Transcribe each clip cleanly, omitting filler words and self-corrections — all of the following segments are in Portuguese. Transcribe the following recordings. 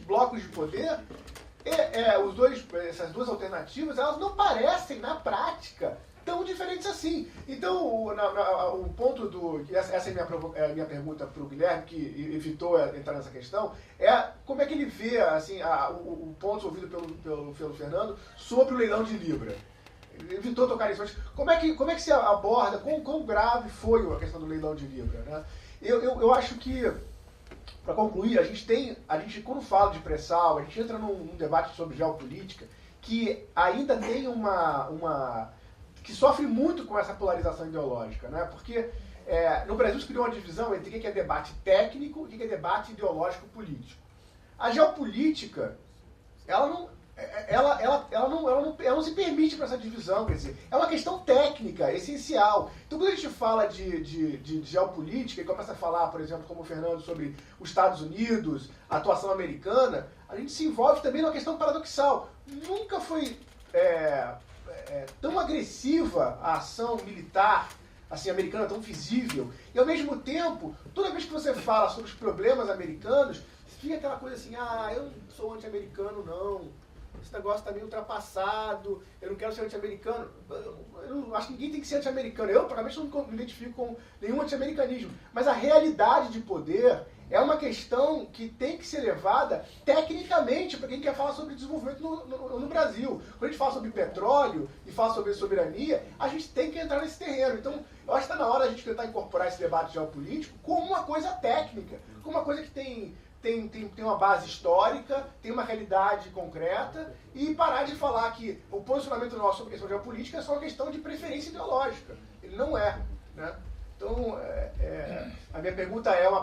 blocos de poder, essas duas alternativas, elas não parecem, na prática, tão diferentes assim. Então, o ponto do... Essa é a minha pergunta para o Guilherme, que evitou entrar nessa questão, é como é que ele vê assim, o ponto ouvido pelo Fernando sobre o leilão de Libra. Ele evitou tocar nisso, mas como é que se aborda, quão grave foi a questão do leilão de Libra? Né? Eu acho que, para concluir, a gente, quando fala de pré-sal, a gente entra num debate sobre geopolítica que ainda tem que sofre muito com essa polarização ideológica, né? Porque no Brasil se criou uma divisão entre o que é debate técnico e o que é debate ideológico-político. A geopolítica, ela não se permite para essa divisão, quer dizer, é uma questão técnica, essencial. Então, quando a gente fala de geopolítica e começa a falar, por exemplo, como o Fernando, sobre os Estados Unidos, a atuação americana, a gente se envolve também numa questão paradoxal. Nunca foi tão agressiva a ação militar assim, americana, tão visível, e ao mesmo tempo, toda vez que você fala sobre os problemas americanos, fica aquela coisa assim, eu não sou anti-americano, não. Esse negócio está meio ultrapassado, eu não quero ser anti-americano. Eu não acho que ninguém tem que ser anti-americano. Eu, praticamente, não me identifico com nenhum anti-americanismo. Mas a realidade de poder é uma questão que tem que ser levada tecnicamente para quem quer falar sobre desenvolvimento no Brasil. Quando a gente fala sobre petróleo e fala sobre soberania, a gente tem que entrar nesse terreno. Então, eu acho que está na hora a gente tentar incorporar esse debate geopolítico como uma coisa técnica, como uma coisa que tem uma base histórica, tem uma realidade concreta, e parar de falar que o posicionamento nosso sobre a questão geopolítica é só uma questão de preferência ideológica. Ele não é, né? Então, a minha pergunta é uma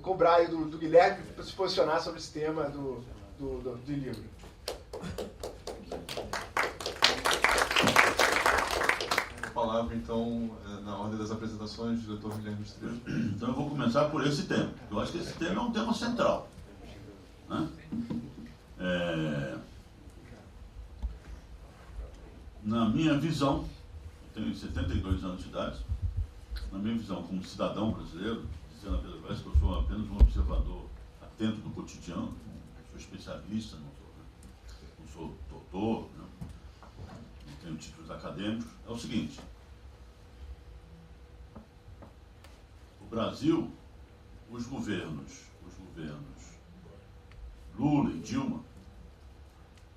cobrar aí do Guilherme para se posicionar sobre esse tema do livro. Palavra, então, na ordem das apresentações, diretor Guilherme Estrela. Então eu vou começar por esse tema. Eu acho que esse tema é um tema central, né? Na minha visão, eu tenho 72 anos de idade, na minha visão como cidadão brasileiro, dizendo apenas, parece que eu sou apenas um observador atento do cotidiano, não sou especialista, não sou doutor, não tenho títulos acadêmicos, é o seguinte: o Brasil, os governos Lula e Dilma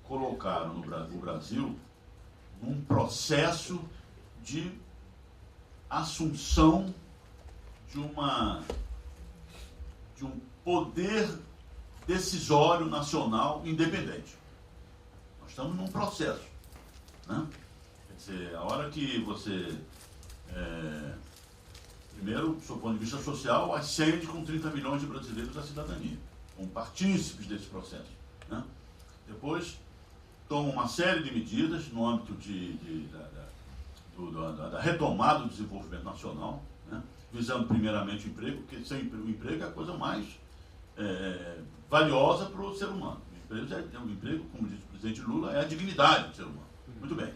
colocaram o Brasil num processo de assunção de um poder decisório nacional independente. Nós estamos num processo, né? Quer dizer, a hora que você, primeiro, do seu ponto de vista social, ascende com 30 milhões de brasileiros à cidadania, como partícipes desse processo, né? Depois, toma uma série de medidas no âmbito da retomada do desenvolvimento nacional, né? Visando primeiramente o emprego, porque sem o emprego é a coisa mais valiosa para o ser humano. O emprego, como disse o presidente Lula, é a dignidade do ser humano. Muito bem.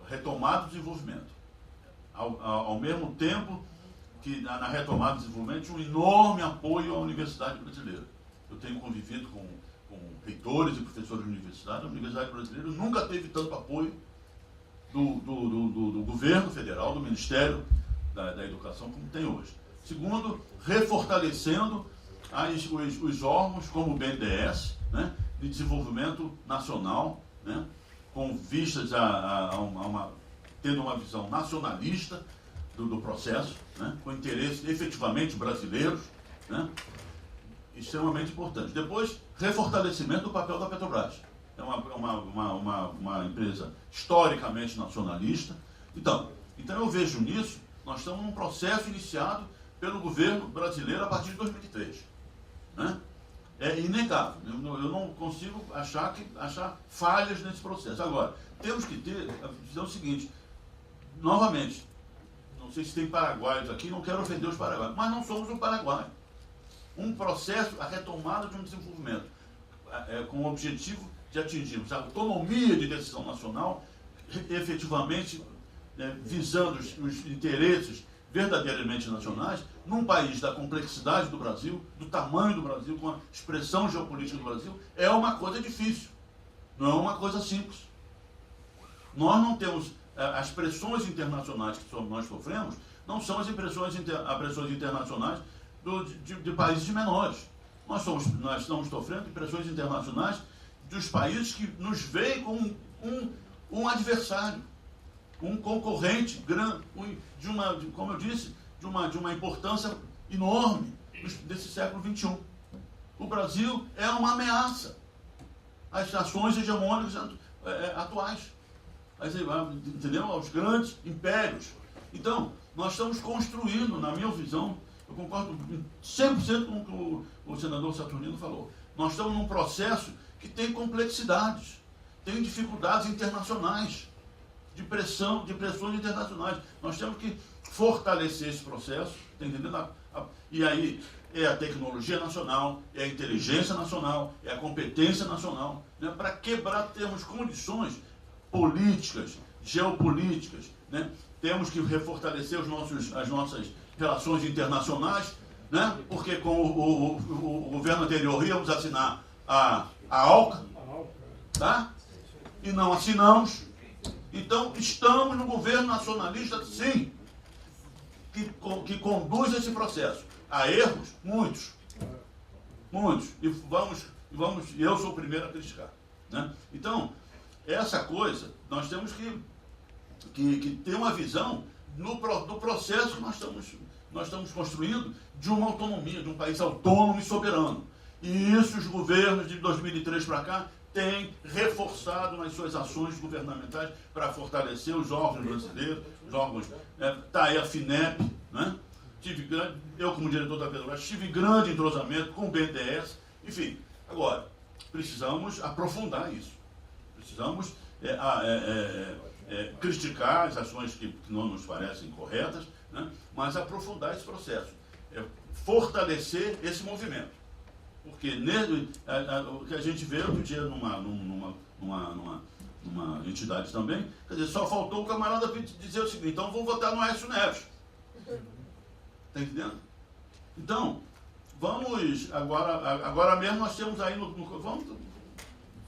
Retomada do desenvolvimento. Ao mesmo tempo que na retomada do desenvolvimento, um enorme apoio à universidade brasileira. Eu tenho convivido com reitores e professores de universidade. A universidade brasileira nunca teve tanto apoio do governo federal, do Ministério da Educação, como tem hoje. Segundo, refortalecendo os órgãos como o BNDES, né, de desenvolvimento nacional, né, com vistas tendo uma visão nacionalista do processo, né, com interesses efetivamente brasileiros, né, extremamente importante. Depois, refortalecimento do papel da Petrobras. É uma empresa historicamente nacionalista. Então eu vejo nisso, nós estamos num processo iniciado pelo governo brasileiro a partir de 2003. Né? É inegável. Eu não consigo achar falhas nesse processo. Agora, temos que dizer o seguinte, novamente, não sei se tem paraguaios aqui, não quero ofender os paraguaios, mas não somos o Paraguai. Um processo, a retomada de um desenvolvimento com o objetivo de atingirmos a autonomia de decisão nacional, efetivamente visando os interesses verdadeiramente nacionais, num país da complexidade do Brasil, do tamanho do Brasil, com a expressão geopolítica do Brasil, é uma coisa difícil, não é uma coisa simples. Nós não temos as pressões internacionais que nós sofremos, não são as pressões internacionais de países menores. Nós estamos sofrendo pressões internacionais dos países que nos veem como um adversário, um concorrente grande, como eu disse, de uma importância enorme desse século XXI. O Brasil é uma ameaça às nações hegemônicas atuais, entendeu? Aos grandes impérios. Então, nós estamos construindo, na minha visão, eu concordo 100% com o que o senador Saturnino falou, nós estamos num processo que tem complexidades, tem dificuldades internacionais, de pressões internacionais. Nós temos que fortalecer esse processo, tá entendendo? E aí é a tecnologia nacional, é a inteligência nacional, é a competência nacional, né? Para quebrar, termos condições políticas, geopolíticas, né? Temos que refortalecer as nossas relações internacionais, né? Porque com o governo anterior íamos assinar a ALCA, tá? E não assinamos. Então, estamos no governo nacionalista, sim, que conduz esse processo. Há erros? Muitos. Muitos. E eu sou o primeiro a criticar, né? Então, essa coisa, nós temos que ter uma visão do processo que nós estamos construindo de uma autonomia, de um país autônomo e soberano. E isso os governos de 2003 para cá têm reforçado nas suas ações governamentais para fortalecer os órgãos brasileiros, os órgãos, está aí a FINEP, né? Eu como diretor da Petrobras tive grande entrosamento com o BNDES, enfim. Agora, precisamos aprofundar isso, precisamos criticar as ações que não nos parecem corretas, né? Mas aprofundar esse processo, fortalecer esse movimento. Porque o que a gente vê outro dia numa entidade também, quer dizer, só faltou o camarada dizer o seguinte, então vamos votar no Aécio Neves. Está entendendo? Então, vamos, agora mesmo nós temos aí, vamos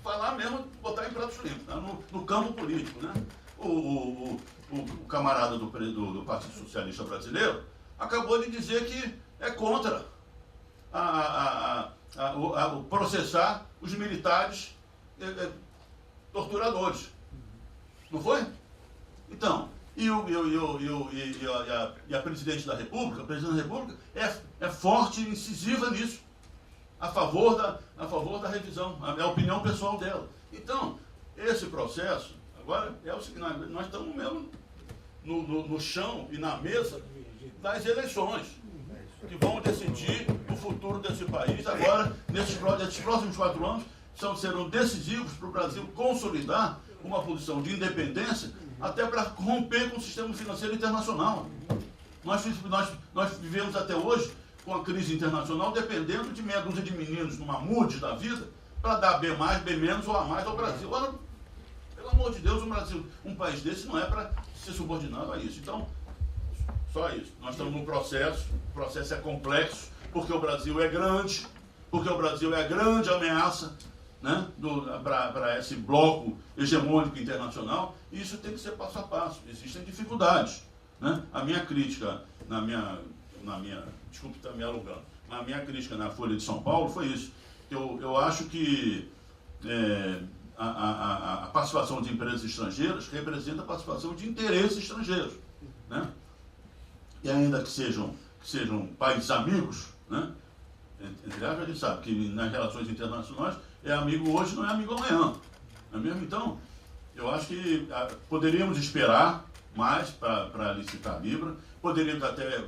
falar mesmo, botar em pratos limpos, tá? no campo político, né? O camarada do Partido Socialista Brasileiro acabou de dizer que é contra processar os militares torturadores. Não foi? Então, e a presidente da República, é forte e incisiva nisso, a favor da revisão, é a opinião pessoal dela. Então, esse processo, agora, é o seguinte, nós estamos mesmo no chão e na mesa das eleições, que vão decidir o futuro desse país. Agora, nesses próximos 4 anos, serão decisivos para o Brasil consolidar uma posição de independência, até para romper com o sistema financeiro internacional. Nós vivemos até hoje com a crise internacional dependendo de meia dúzia de meninos numa Moody's da vida para dar B+, B- ou A+ ao Brasil. Ora, pelo amor de Deus, o Brasil, um país desse não é para ser subordinado a isso. Então, só isso. Nós estamos num processo, o processo é complexo, porque o Brasil é grande, porque o Brasil é a grande ameaça, né, para esse bloco hegemônico internacional, e isso tem que ser passo a passo. Existem dificuldades, né? A minha crítica, desculpe estar me alongando, a minha crítica na Folha de São Paulo foi isso. Eu acho que a participação de empresas estrangeiras representa a participação de interesses estrangeiros, né? E ainda que sejam países amigos, né? Entre aspas, a gente sabe que nas relações internacionais é amigo hoje, não é amigo amanhã. Não é mesmo? Então, eu acho que poderíamos esperar mais para licitar a Libra, poderíamos até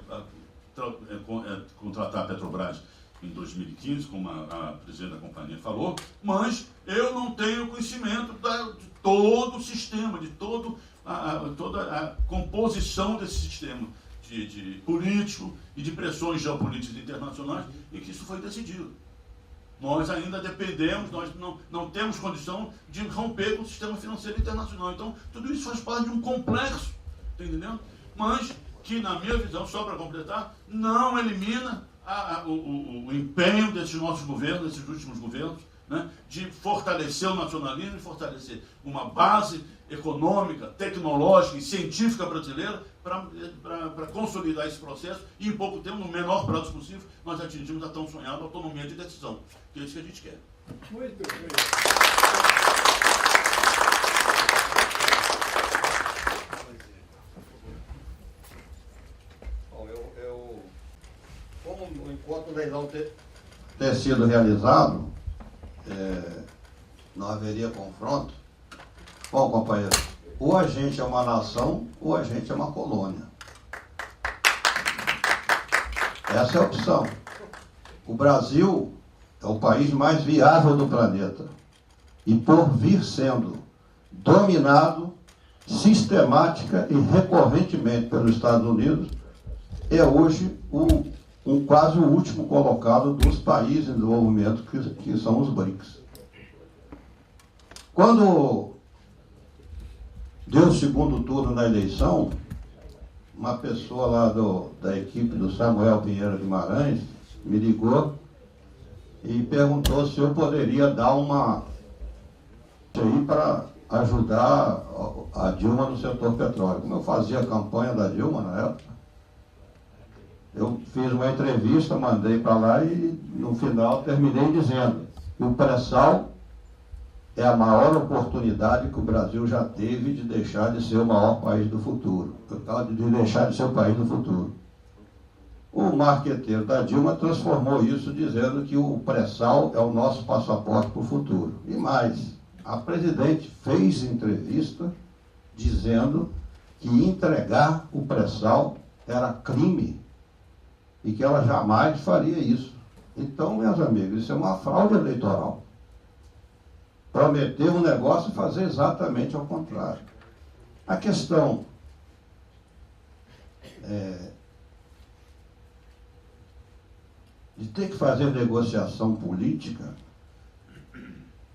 contratar a Petrobras em 2015, como a presidente da companhia falou, mas eu não tenho conhecimento de todo o sistema, de toda a composição desse sistema de político e de pressões geopolíticas internacionais, em que isso foi decidido. Nós ainda dependemos, nós não temos condição de romper com o sistema financeiro internacional. Então, tudo isso faz parte de um complexo, tá entendendo? Mas que, na minha visão, só para completar, não elimina o empenho desses nossos governos, desses últimos governos, né, de fortalecer o nacionalismo e fortalecer uma base econômica, tecnológica e científica brasileira para consolidar esse processo e, em pouco tempo, no menor prazo possível, nós atingimos a tão sonhada autonomia de decisão, que é isso que a gente quer. Muito bem. Como enquanto o leilão ter sido realizado, não haveria confronto. Bom, companheiro, ou a gente é uma nação, ou a gente é uma colônia. Essa é a opção. O Brasil é o país mais viável do planeta. E por vir sendo dominado sistemática e recorrentemente pelos Estados Unidos, é hoje quase o último colocado dos países em desenvolvimento, que são os BRICS. Quando deu o segundo turno na eleição, uma pessoa lá da equipe do Samuel Pinheiro Guimarães me ligou e perguntou se eu poderia dar uma aí para ajudar a Dilma no setor petróleo. Como eu fazia a campanha da Dilma na época, eu fiz uma entrevista, mandei para lá e no final terminei dizendo que o pré-sal é a maior oportunidade que o Brasil já teve de deixar de ser o maior país do futuro, de deixar de ser o país do futuro. O marqueteiro da Dilma transformou isso dizendo que o pré-sal é o nosso passaporte para o futuro. E mais, a presidente fez entrevista dizendo que entregar o pré-sal era crime e que ela jamais faria isso. Então, meus amigos, isso é uma fraude eleitoral. Prometer um negócio e fazer exatamente ao contrário. A questão de ter que fazer negociação política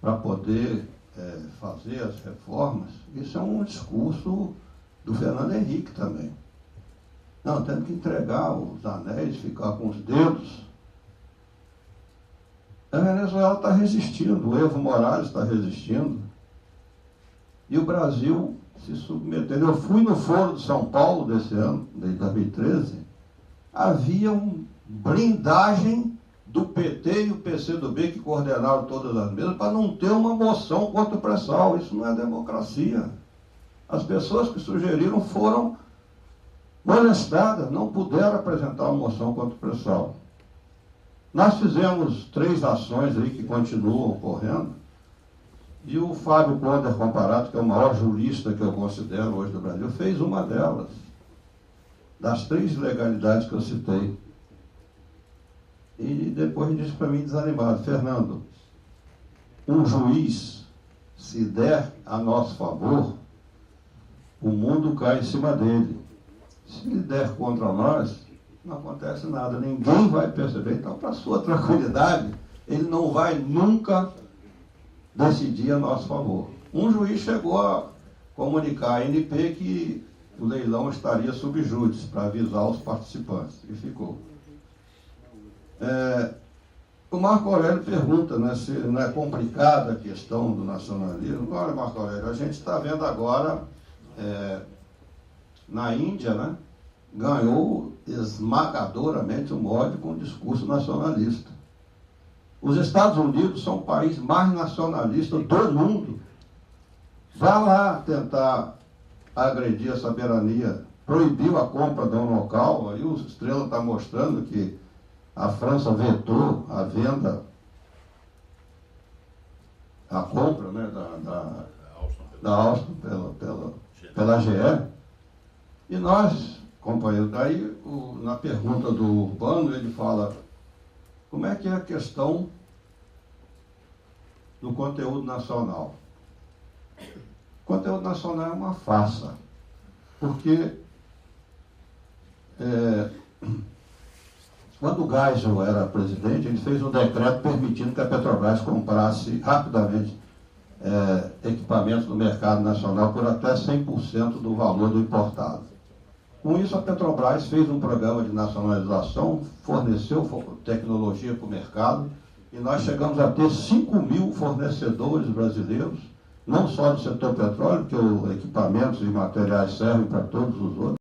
para poder fazer as reformas, isso é um discurso do Fernando Henrique também. Não, temos que entregar os anéis, ficar com os dedos. A Venezuela está resistindo, o Evo Morales está resistindo. E o Brasil se submetendo. Eu fui no Foro de São Paulo desse ano, de 2013, havia uma blindagem do PT e o PCdoB que coordenaram todas as mesas para não ter uma moção contra o pré-sal. Isso não é democracia. As pessoas que sugeriram foram molestadas, não puderam apresentar uma moção contra o pré-sal. Nós fizemos 3 ações aí que continuam ocorrendo, e o Fábio Conder Comparato, que é o maior jurista que eu considero hoje do Brasil, fez uma delas, das 3 ilegalidades que eu citei. E depois disse para mim desanimado: Fernando, um juiz, se der a nosso favor, o mundo cai em cima dele. Se ele der contra nós, não acontece nada, ninguém vai perceber. Então, para sua tranquilidade, ele não vai nunca decidir a nosso favor. Um juiz chegou a comunicar à ANP que o leilão estaria sob júdice, para avisar os participantes, e ficou. O Marco Aurélio pergunta, né, se não é complicada a questão do nacionalismo. Olha, Marco Aurélio, a gente está vendo agora, na Índia, né, ganhou esmagadoramente o Modi com o discurso nacionalista. Os Estados Unidos são o país mais nacionalista do mundo. Vá lá tentar agredir a soberania. Proibiu a compra de um local. Aí o Estrela está mostrando que a França vetou a venda, a compra, né, da Alstom pela GE. E nós, companheiro, daí na pergunta do Urbano, ele fala: como é que é a questão do conteúdo nacional? O conteúdo nacional é uma farsa, porque quando o Geisel era presidente, ele fez um decreto permitindo que a Petrobras comprasse rapidamente equipamentos do mercado nacional por até 100% do valor do importado. Com isso, a Petrobras fez um programa de nacionalização, forneceu tecnologia para o mercado, e nós chegamos a ter 5.000 fornecedores brasileiros, não só do setor petróleo, porque os equipamentos e materiais servem para todos os outros.